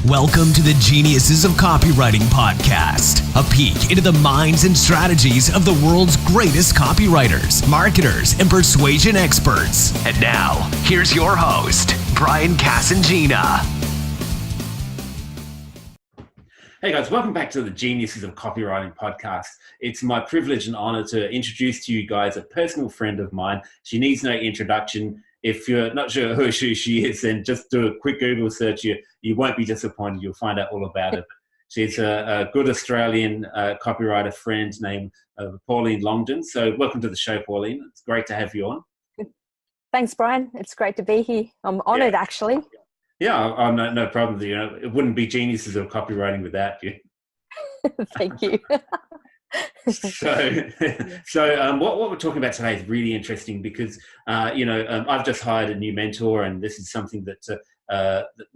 Welcome to the Geniuses of Copywriting podcast, a peek into the minds and strategies of the world's greatest copywriters, marketers, and persuasion experts. And now, here's your host, Brian Casangina. Hey guys, welcome back to the Geniuses of Copywriting podcast. It's my privilege and honor to introduce to you guys a personal friend of mine. She needs no introduction. If you're not sure who she is, then just do a quick Google search. You won't be disappointed. You'll find out all about it. She's a good Australian copywriter friend named Pauline Longdon. So welcome to the show, Pauline. It's great to have you on. Thanks, Brian. It's great to be here. I'm honored, actually. Yeah, no problem. You know, it wouldn't be Geniuses of Copywriting without you. Thank you. So what we're talking about today is really interesting because, I've just hired a new mentor, and this is something that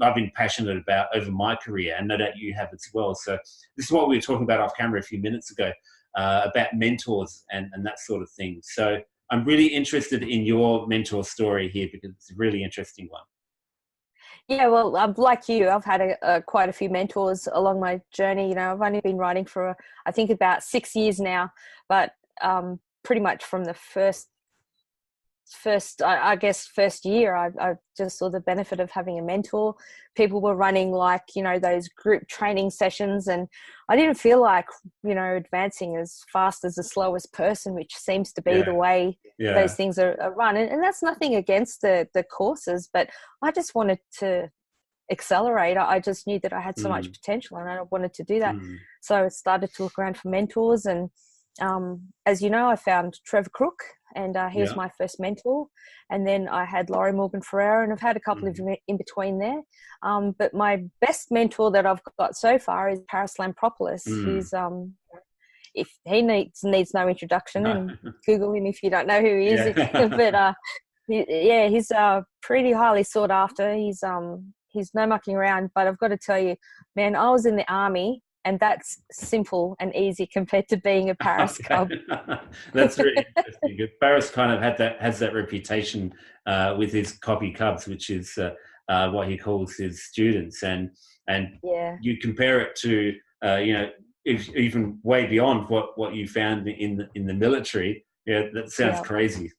I've been passionate about over my career, and no doubt you have as well. So this is what we were talking about off camera a few minutes ago, about mentors and that sort of thing. So I'm really interested in your mentor story here because it's a really interesting one. Yeah, well, like you, I've had quite a few mentors along my journey. You know, I've only been writing for, I think, about 6 years now, but pretty much from the first year, I just saw the benefit of having a mentor. People were running those group training sessions, and I didn't feel like, advancing as fast as the slowest person, which seems to be the way those things are run. And that's nothing against the courses, but I just wanted to accelerate. I just knew that I had so much potential and I wanted to do that. So I started to look around for mentors, and as you know, I found Trevor Crook, and he was my first mentor. And then I had Laurie Morgan Ferreira, and I've had a couple of in between there. But my best mentor that I've got so far is Parris Lampropoulos, who's if he needs no introduction, and Google him if you don't know who he is. But he's pretty highly sought after. He's no mucking around. But I've got to tell you, man, I was in the army, and that's simple and easy compared to being a Parris cub. That's really interesting. Parris kind of has that reputation with his copy cubs, which is what he calls his students, and you compare it to even way beyond what you found in the military. Yeah, that sounds crazy.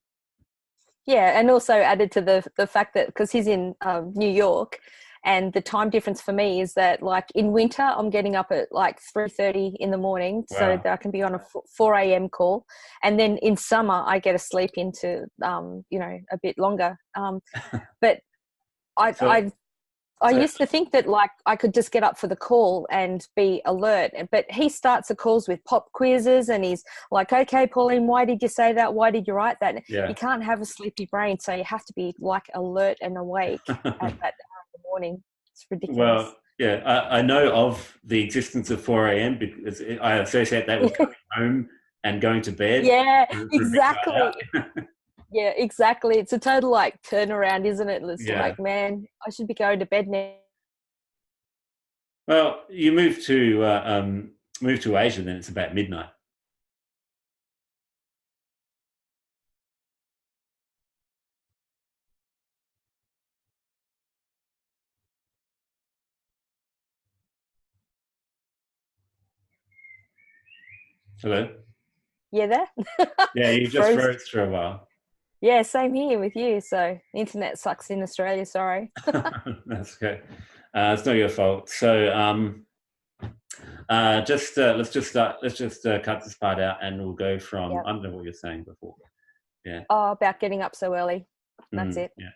Yeah, and also added to the fact that because he's in New York. And the time difference for me is that, like, in winter, I'm getting up at like 3:30 in the morning so that I can be on a 4 a.m. call. And then in summer, I get to sleep into, a bit longer. But I used to think that, like, I could just get up for the call and be alert. But he starts the calls with pop quizzes, and he's like, okay, Pauline, why did you say that? Why did you write that? You can't have a sleepy brain, so you have to be, like, alert and awake at that morning. It's ridiculous. Well, I know of the existence of 4 a.m. because I associate that with coming home and going to bed. Yeah, exactly. Yeah, exactly. It's a total turnaround, isn't it? It's like, man, I should be going to bed now. Well, you move to Asia, then it's about midnight. Hello? Yeah, there? Yeah, you just froze for a while. Yeah, same here with you. So internet sucks in Australia, sorry. That's okay. It's not your fault. So let's just cut this part out, and we'll go from, I don't know what you're saying before. Yeah. Oh, about getting up so early. That's it. Yeah.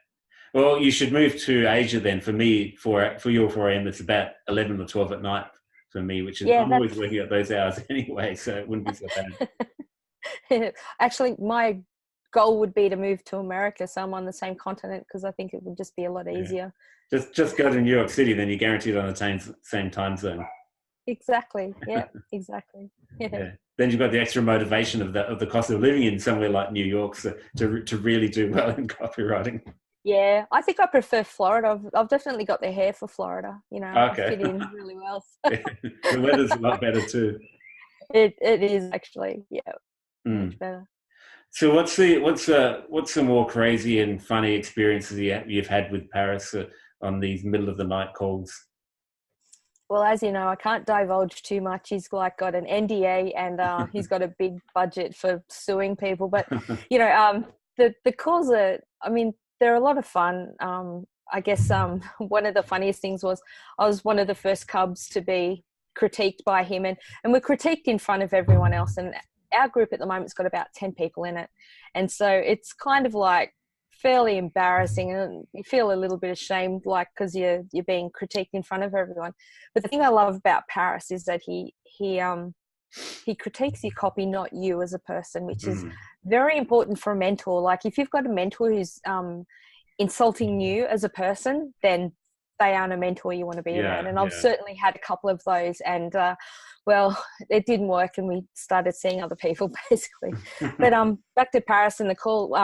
Well, you should move to Asia then. For me, for your 4 a.m., it's about 11 or 12 at night for me, which is I'm always working at those hours anyway, so it wouldn't be so bad. Actually, my goal would be to move to America, so I'm on the same continent, because I think it would just be a lot easier. Just go to New York City, then you're guaranteed on the same time zone. Exactly. Yeah. Exactly. Yeah. Then you've got the extra motivation of the cost of living in somewhere like New York, so to really do well in copywriting. Yeah, I think I prefer Florida. I've definitely got the hair for Florida. I fit in really well. The weather's a lot better too. It is actually, much better. So what's some more crazy and funny experiences you've had with Parris on these middle of the night calls? Well, as you know, I can't divulge too much. He's like got an NDA and he's got a big budget for suing people. But, you know, the calls are, I mean, they're a lot of fun. I guess one of the funniest things was I was one of the first Cubs to be critiqued by him, and we're critiqued in front of everyone else. And our group at the moment's got about 10 people in it. And so it's kind of like fairly embarrassing, and you feel a little bit ashamed, like, because you're being critiqued in front of everyone. But the thing I love about Parris is that he critiques your copy, not you as a person, which is very important for a mentor. Like, if you've got a mentor who's insulting you as a person, then they aren't a mentor you want to be around. And I've certainly had a couple of those, and well, it didn't work, and we started seeing other people basically. But back to Parris and the call,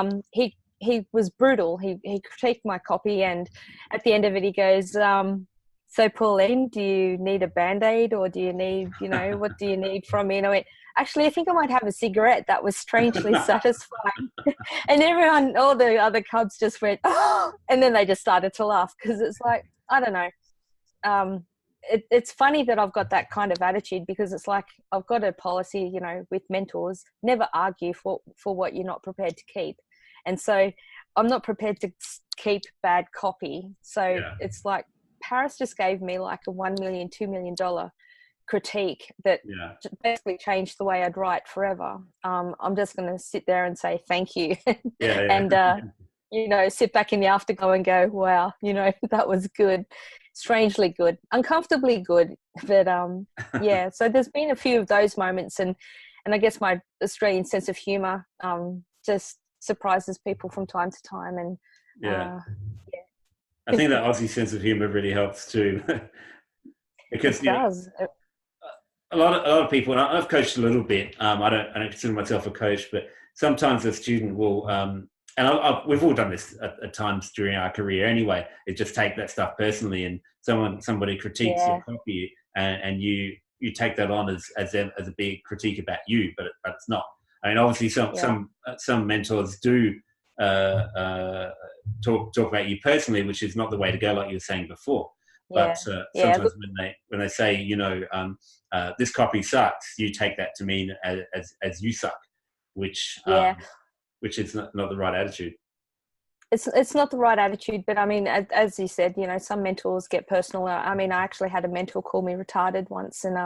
he was brutal. He critiqued my copy, and at the end of it, he goes, so Pauline, do you need a Band-Aid, or do you need, you know, what do you need from me? And I went, actually, I think I might have a cigarette. That was strangely satisfying. And everyone, all the other Cubs just went, oh, and then they just started to laugh, because it's like, I don't know. It's funny that I've got that kind of attitude, because it's like I've got a policy, you know, with mentors, never argue for what you're not prepared to keep. And so I'm not prepared to keep bad copy. So it's like Parris just gave me like a $1 million, $2 million critique that basically changed the way I'd write forever. I'm just going to sit there and say thank you and, you know, sit back in the afterglow and go, wow, you know, that was good. Strangely good, uncomfortably good. But yeah, so there's been a few of those moments, and I guess my Australian sense of humor just surprises people from time to time. And I think that Aussie sense of humor really helps too. Because it does. A lot of people, and I've coached a little bit. I don't consider myself a coach, but sometimes a student will, and we've all done this at times during our career anyway, is just take that stuff personally, and somebody critiques your copy, and you take that on as a big critique about you, but it's not. I mean, obviously some mentors do talk about you personally, which is not the way to go, like you were saying before. But sometimes when they say, you know, this copy sucks, you take that to mean as you suck, which is not the right attitude. It's not the right attitude, but I mean, as you said, you know, some mentors get personal. I mean, I actually had a mentor call me retarded once, and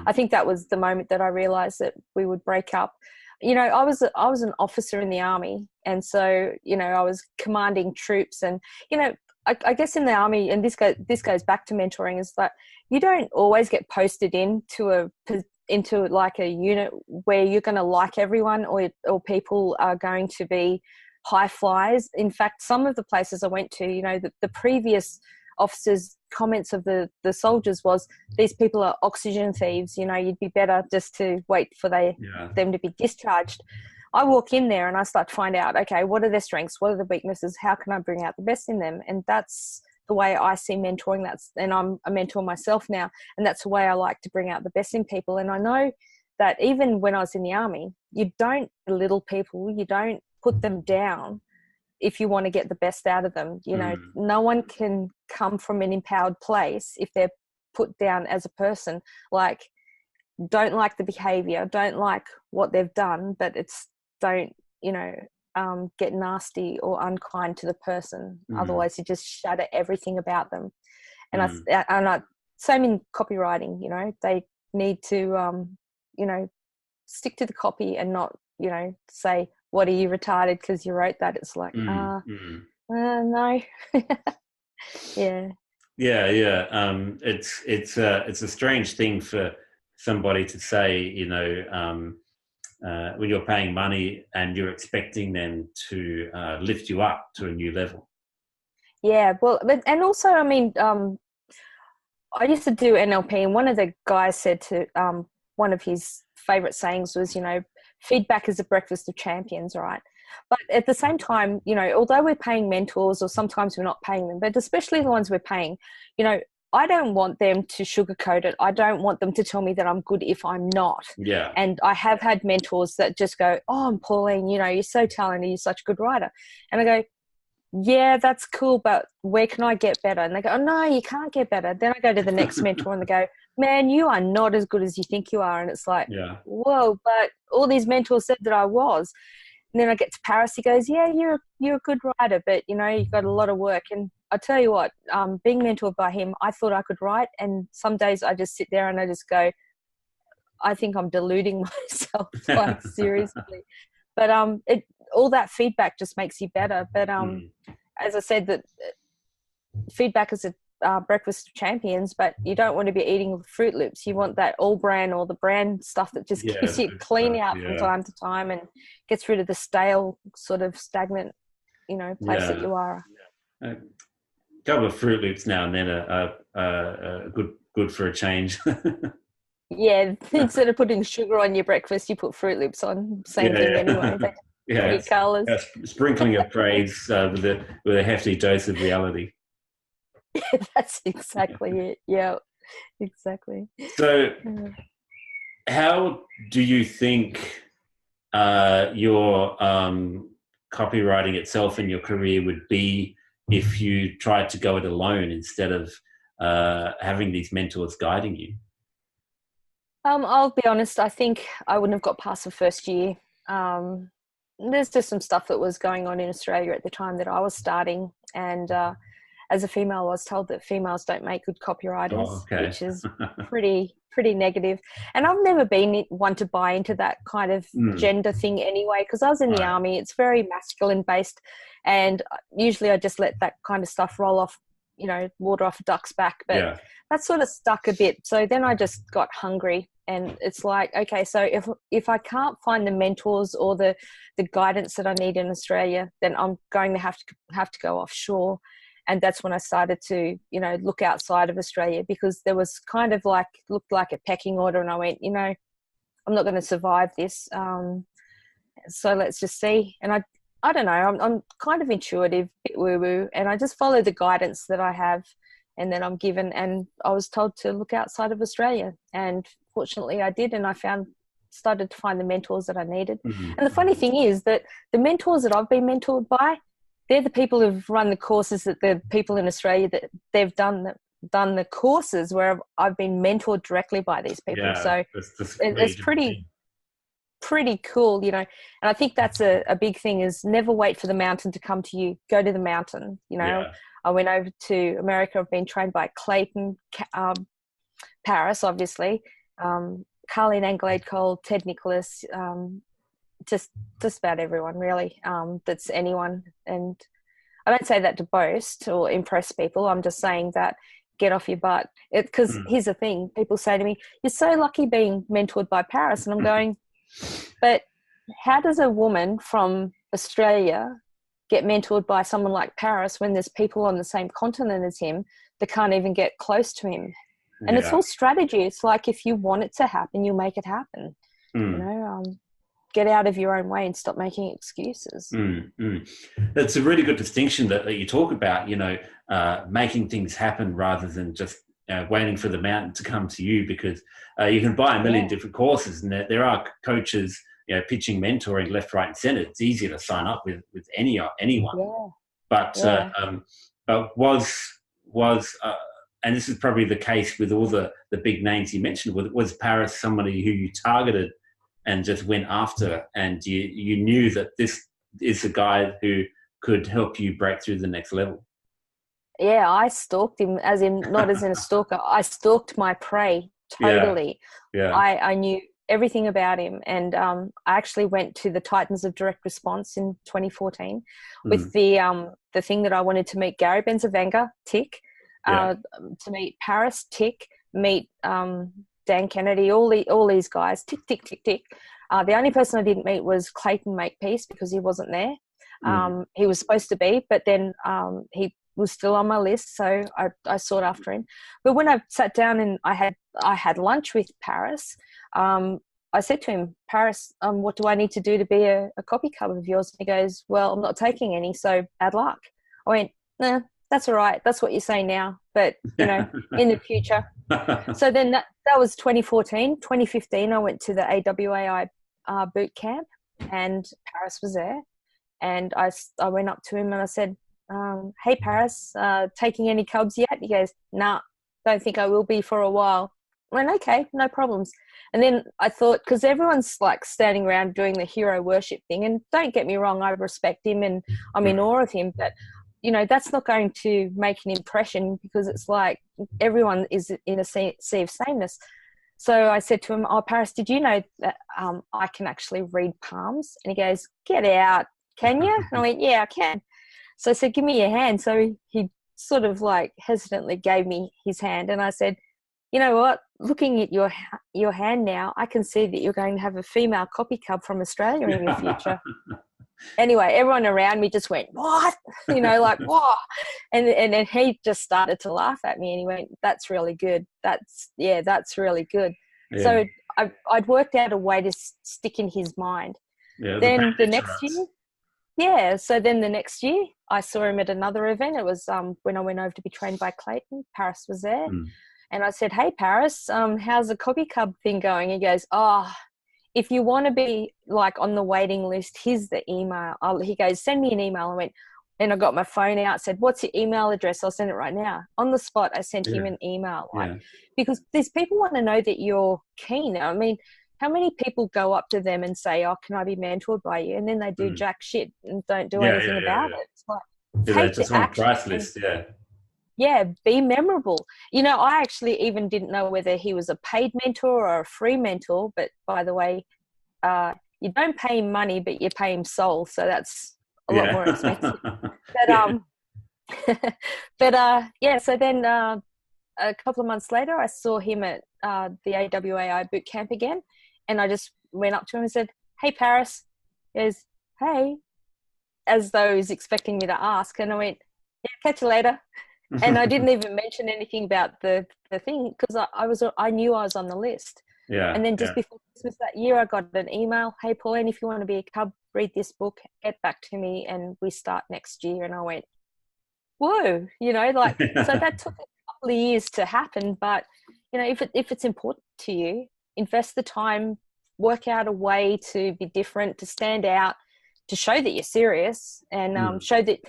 I think that was the moment that I realized that we would break up. You know, I was an officer in the army, and so, you know, I was commanding troops, and, you know, I guess in the army, and this goes back to mentoring, is that you don't always get posted into like a unit where you're going to like everyone, or people are going to be high flyers. In fact, some of the places I went to, you know, the previous officers' comments of the soldiers was, these people are oxygen thieves, you know, you'd be better just to wait for them to be discharged. I walk in there and I start to find out, okay, what are their strengths? What are the weaknesses? How can I bring out the best in them? And that's the way I see mentoring. And I'm a mentor myself now, and that's the way I like to bring out the best in people. And I know that even when I was in the army, you don't belittle people, you don't put them down if you want to get the best out of them. You know, no one can come from an empowered place if they're put down as a person. Like, don't like the behavior, don't like what they've done, but don't, you know, get nasty or unkind to the person. Otherwise you just shatter everything about them. And I same in copywriting, you know, they need to you know, stick to the copy and not, you know, say, what are you, retarded because you wrote that? It's like no. It's a strange thing for somebody to say, you know, when you're paying money and you're expecting them to lift you up to a new level. Yeah, well, and also, I mean, I used to do NLP, and one of the guys said to one of his favorite sayings was, you know, feedback is the breakfast of champions, right? But at the same time, you know, although we're paying mentors, or sometimes we're not paying them, but especially the ones we're paying, you know, I don't want them to sugarcoat it. I don't want them to tell me that I'm good if I'm not. Yeah. And I have had mentors that just go, oh, I'm Pauline, you know, you're so talented, you're such a good writer. And I go, yeah, that's cool, but where can I get better? And they go, oh, no, you can't get better. Then I go to the next mentor and they go, man, you are not as good as you think you are. And it's like, Yeah. whoa, but all these mentors said that I was. And then I get to Parris, he goes, yeah, you're a good writer, but, you know, you've got a lot of work. And I tell you what, being mentored by him, I thought I could write. And some days I just sit there and I just go, I think I'm deluding myself, like seriously. But all that feedback just makes you better. But as I said, that feedback is a breakfast of champions, but you don't want to be eating Fruit Loops. You want that all brand or the brand stuff that just gives you clean out from time to time and gets rid of the stale, sort of stagnant, you know, place that you are. A couple of Fruit Loops now and then are good for a change. Yeah, instead of putting sugar on your breakfast, you put Fruit Loops on. Same thing anyway. Yeah, colours. Sprinkling of praise with a hefty dose of reality. That's exactly it. Yeah, exactly. So, how do you think your copywriting itself and your career would be if you tried to go it alone instead of having these mentors guiding you? I'll be honest, I think I wouldn't have got past the first year. There's just some stuff that was going on in Australia at the time that I was starting, and as a female, I was told that females don't make good copywriters, which is pretty negative. And I've never been one to buy into that kind of gender thing anyway, because I was in the army. It's very masculine based, and usually I just let that kind of stuff roll off, you know, water off a duck's back. But that sort of stuck a bit. So then I just got hungry, and it's like, okay, so if I can't find the mentors or the guidance that I need in Australia, then I'm going to have to go offshore. And that's when I started to, you know, look outside of Australia, because there was kind of like, looked like a pecking order. And I went, you know, I'm not going to survive this. So let's just see. And I don't know, I'm kind of intuitive, a bit woo-woo, and I just follow the guidance that I have and then I'm given. And I was told to look outside of Australia. And fortunately I did. And I started to find the mentors that I needed. And the funny thing is that the mentors that I've been mentored by, they're the people who've run the courses, that the people in Australia that they've done the courses where I've been mentored directly by these people. Yeah, so it's pretty cool, you know. And I think that's a big thing, is never wait for the mountain to come to you. Go to the mountain, you know. Yeah. I went over to America. I've been trained by Clayton, Parris, obviously, Carleen Anglade Cole, Ted Nicholas, just about everyone really, that's anyone. And I don't say that to boast or impress people. I'm just saying that get off your butt. Because here's the thing, people say to me, you're so lucky being mentored by Parris. And I'm going, but how does a woman from Australia get mentored by someone like Parris when there's people on the same continent as him that can't even get close to him? And it's all strategy. It's like, if you want it to happen, you'll make it happen. You know, get out of your own way and stop making excuses. That's a really good distinction that you talk about, you know, making things happen rather than just waiting for the mountain to come to you, because you can buy a million different courses, and there are coaches, you know, pitching mentoring left, right, and center. It's easier to sign up with anyone. But was and this is probably the case with all the big names you mentioned, was Parris somebody who you targeted and just went after, and you knew that this is a guy who could help you break through the next level? Yeah, I stalked him, as in, not as in a stalker. I stalked my prey totally. I knew everything about him. And I actually went to the Titans of Direct Response in 2014 with the thing that I wanted to meet Gary Benzavenga, tick, to meet Parris, tick, meet Dan Kennedy, all these guys, tick, tick, tick, tick. The only person I didn't meet was Clayton Makepeace, because he wasn't there. He was supposed to be, but then he was still on my list, so I sought after him. But when I sat down and I had lunch with Parris, I said to him, Parris, what do I need to do to be a copy cover of yours? And he goes, well, I'm not taking any, so bad luck. I went, nah, that's all right. That's what you say now, but, you know, in the future. So then that was 2014. 2015, I went to the AWAI boot camp, and Parris was there. And I went up to him and I said, hey, Parris, taking any cubs yet? He goes, nah, don't think I will be for a while. I went, okay, no problems. And then I thought, because everyone's like standing around doing the hero worship thing, and don't get me wrong, I respect him and I'm in awe of him, but you know, that's not going to make an impression, because it's like everyone is in a sea of sameness. So I said to him, oh, Parris, did you know that I can actually read palms? And he goes, get out, can you? And I went, yeah, I can. So I said, give me your hand. So he sort of like hesitantly gave me his hand, and I said, you know what, looking at your hand now, I can see that you're going to have a female copy cub from Australia in your future. Anyway, everyone around me just went, what? You know, like, what? And then he just started to laugh at me, and he went, that's really good. That's really good. Yeah. So I'd worked out a way to stick in his mind. Yeah, then the next year, so then the next year I saw him at another event. It was when I went over to be trained by Clayton. Parris was there. And I said, hey, Parris, how's the copy cub thing going? He goes, oh, if you want to be like on the waiting list, here's the email. He goes, send me an email. I went, and I got my phone out, said, what's your email address? I'll send it right now. On the spot, I sent him an email. Because these people want to know that you're keen. I mean, how many people go up to them and say, oh, can I be mentored by you? And then they do jack shit and don't do anything about it. It's like, they just want a price list, Yeah, be memorable. You know, I actually even didn't know whether he was a paid mentor or a free mentor. But by the way, you don't pay him money, but you pay him soul. So that's a lot more expensive. But, so then a couple of months later, I saw him at the AWAI boot camp again. And I just went up to him and said, hey, Parris. He goes, hey, as though he was expecting me to ask. And I went, yeah, catch you later. And I didn't even mention anything about the thing, because I knew I was on the list. Yeah. And then just before Christmas that year, I got an email. Hey, Pauline, if you want to be a cub, read this book, get back to me, and we start next year. And I went, whoa, you know, like, so that took a couple of years to happen. But, you know, if it's important to you, invest the time, work out a way to be different, to stand out, to show that you're serious, and show that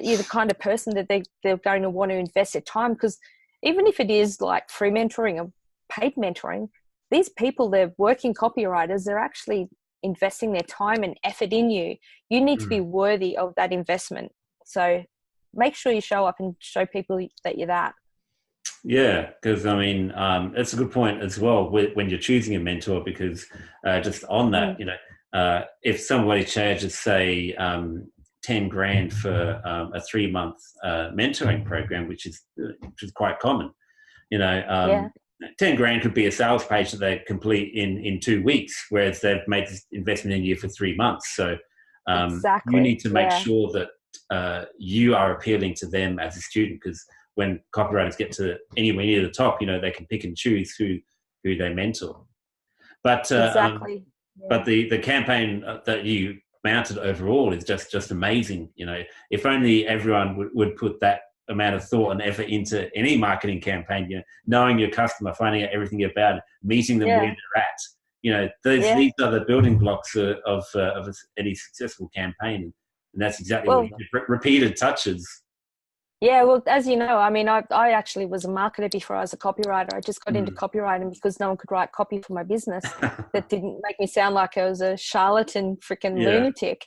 you're the kind of person that they're going to want to invest their time. Because even if it is like free mentoring or paid mentoring, these people, they're working copywriters, they're actually investing their time and effort in you. You need to be worthy of that investment. So make sure you show up and show people that you're that. Yeah, because I mean, it's a good point as well when you're choosing a mentor, because just on that, you know, if somebody charges, say, 10 grand for a 3-month mentoring program, which is quite common. You know, 10 grand could be a sales page that they complete in 2 weeks, whereas they've made this investment in you for 3 months. So you need to make sure that you are appealing to them as a student, because when copywriters get to anywhere near the top, you know, they can pick and choose who they mentor. But but the campaign that you mounted overall is just amazing. You know, if only everyone would put that amount of thought and effort into any marketing campaign, you know, knowing your customer, finding out everything about it, meeting them where they're at. You know, these are the building blocks of any successful campaign. And that's exactly what you do. Repeated touches. Yeah, well, as you know, I mean, I actually was a marketer before I was a copywriter. I just got into copywriting because no one could write copy for my business. That didn't make me sound like I was a charlatan freaking lunatic.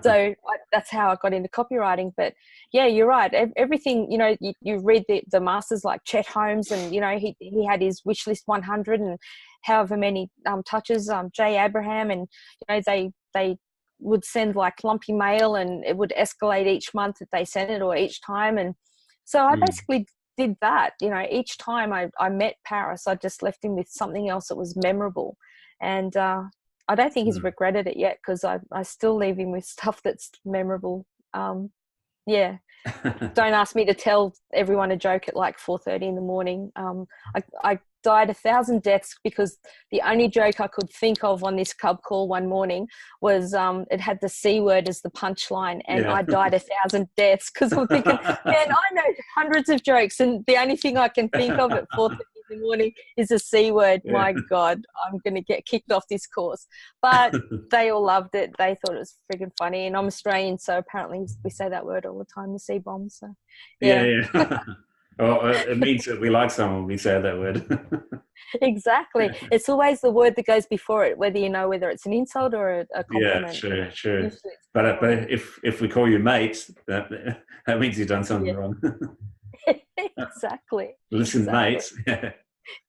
So that's how I got into copywriting. But yeah, you're right. Everything, you know, you read the masters like Chet Holmes, and, you know, he had his wish list 100 and however many touches, Jay Abraham, and, you know, they would send like lumpy mail, and it would escalate each month that they sent it, or each time. And so I basically did that. You know, each time I met Parris, I just left him with something else that was memorable. And I don't think he's regretted it yet, because I still leave him with stuff that's memorable. Don't ask me to tell everyone a joke at like 4:30 in the morning. I died 1,000 deaths because the only joke I could think of on this cub call one morning was it had the C word as the punchline, and I died 1,000 deaths because I'm thinking, man, I know hundreds of jokes, and the only thing I can think of at 4:30 in in the morning is a C word. Yeah. My God, I'm going to get kicked off this course. But they all loved it. They thought it was freaking funny. And I'm Australian, so apparently we say that word all the time, the C-bomb. So, Yeah. Well, it means that we like someone when we say that word. Exactly. It's always the word that goes before it, whether you know whether it's an insult or a compliment. Yeah, sure. But if we call you mate, that means you've done something wrong. Exactly. Listen, mate.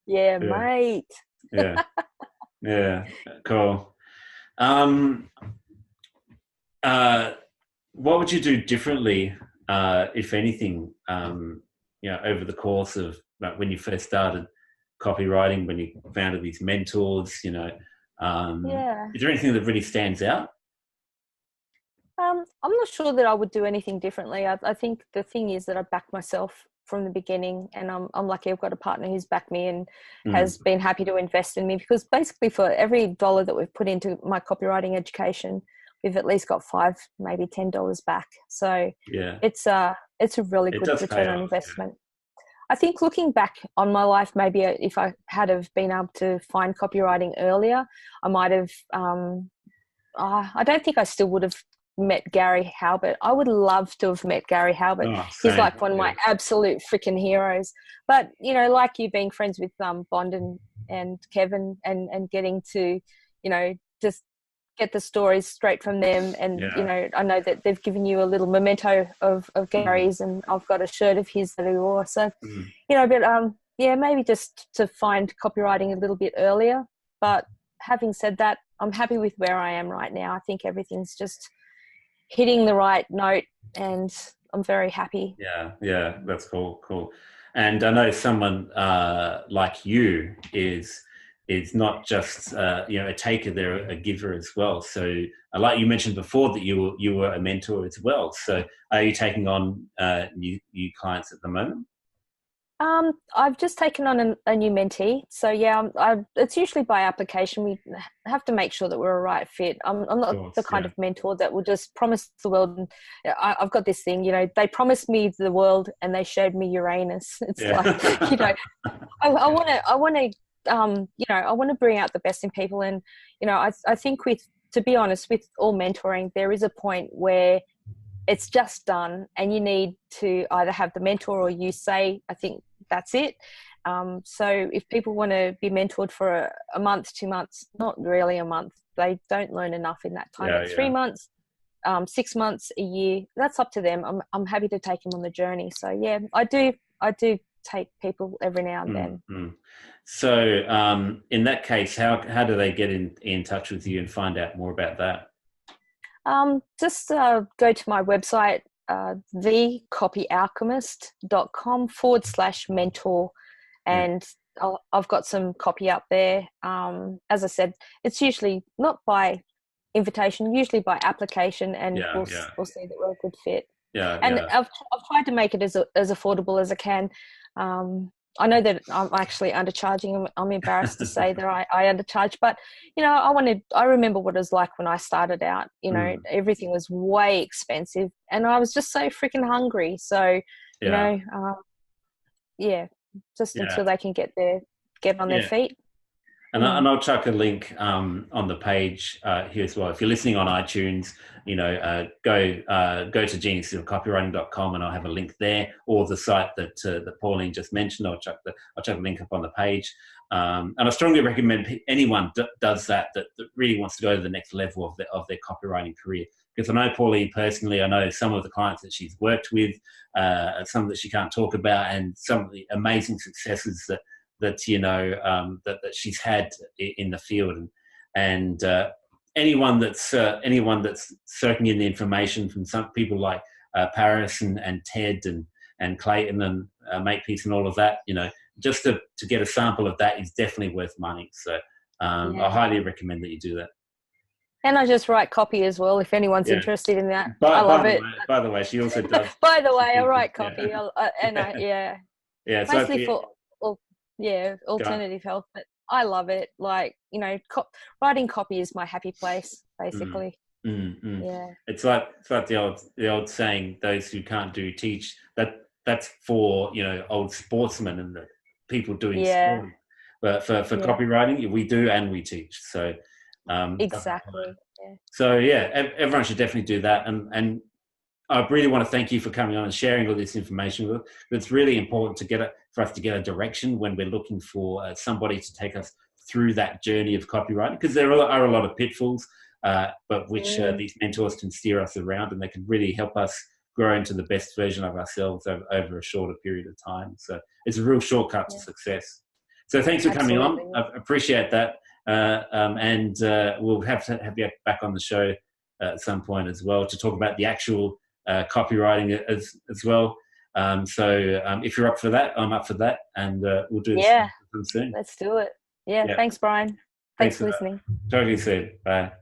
Yeah, mate. Yeah. Cool. What would you do differently, if anything, over the course of when you first started copywriting, when you founded these mentors, is there anything that really stands out? I'm not sure that I would do anything differently. I think the thing is that I backed myself from the beginning, and I'm lucky I've got a partner who's backed me and has been happy to invest in me, because basically for every dollar that we've put into my copywriting education, we've at least got $5, maybe $10 back. So it's a really good return on investment. I think looking back on my life, maybe if I had have been able to find copywriting earlier, I might have, I don't think I still would have met Gary Halbert. I would love to have met Gary Halbert. He's like one of my absolute freaking heroes. But, like you being friends with Bond and Kevin and getting to, just get the stories straight from them. And, I know that they've given you a little memento of Gary's, and I've got a shirt of his that he wore. So, but maybe just to find copywriting a little bit earlier. But having said that, I'm happy with where I am right now. I think everything's just hitting the right note, and I'm very happy. Yeah, that's cool. And I know someone like you is not just a taker, they're a giver as well. So like you mentioned before that you were a mentor as well. So are you taking on new clients at the moment? I've just taken on a new mentee. So it's usually by application. We have to make sure that we're a right fit. I'm not the kind of mentor that will just promise the world. And I've got this thing, they promised me the world and they showed me Uranus. It's like, I want to bring out the best in people. And, I think to be honest, with all mentoring, there is a point where it's just done and you need to either have the mentor or you say, I think that's it. So if people want to be mentored for a month, 2 months, not really a month, they don't learn enough in that time. But 3 months, 6 months, a year, that's up to them. I'm happy to take them on the journey. So I do take people every now and then. So in that case, how do they get in touch with you and find out more about that? Just go to my website, thecopyalchemist.com/mentor, and I've got some copy up there. As I said, it's usually not by invitation, usually by application, and we'll see that we're a good fit. I've tried to make it as affordable as I can. I know that I'm actually undercharging. I'm embarrassed to say that I undercharge, but I remember what it was like when I started out. Everything was way expensive, and I was just so freaking hungry. So, until they can get on their feet. And I'll chuck a link on the page here as well. If you're listening on iTunes, go to geniusesofcopywriting.com and I'll have a link there, or the site that Pauline just mentioned. I'll chuck a link up on the page. And I strongly recommend anyone does that really wants to go to the next level of their copywriting career. Because I know Pauline personally, I know some of the clients that she's worked with, some that she can't talk about, and some of the amazing successes that she's had in the field, and anyone that's soaking in the information from some people like Parris and Ted and Clayton and Makepeace and all of that, just to get a sample of that is definitely worth money. So I highly recommend that you do that. And I just write copy as well, if anyone's interested in that. I love it. By the way, she also does. By the way, I write copy, mostly for alternative health, but I love it. Like, writing copy is my happy place, basically. Yeah. It's like the old saying, those who can't do teach. That's for old sportsmen and the people doing Yeah. stories. But for copywriting, we do and we teach. So exactly. Yeah. So everyone should definitely do that. And I really want to thank you for coming on and sharing all this information with us. It's really important for us to get a direction when we're looking for somebody to take us through that journey of copywriting, because there are a lot of pitfalls, but which these mentors can steer us around, and they can really help us grow into the best version of ourselves over a shorter period of time. So it's a real shortcut to success. So thanks for coming on. I appreciate that. And we'll have to have you back on the show at some point as well to talk about the actual copywriting as well. So if you're up for that, I'm up for that, and we'll do this soon. Let's do it. Yeah. Thanks, Brian. Thanks for listening. Talk to you soon. Bye.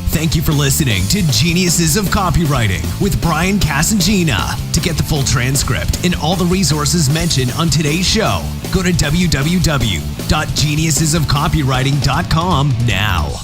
Thank you for listening to Geniuses of Copywriting with Brian Casangina. To get the full transcript and all the resources mentioned on today's show, go to www.geniusesofcopywriting.com now.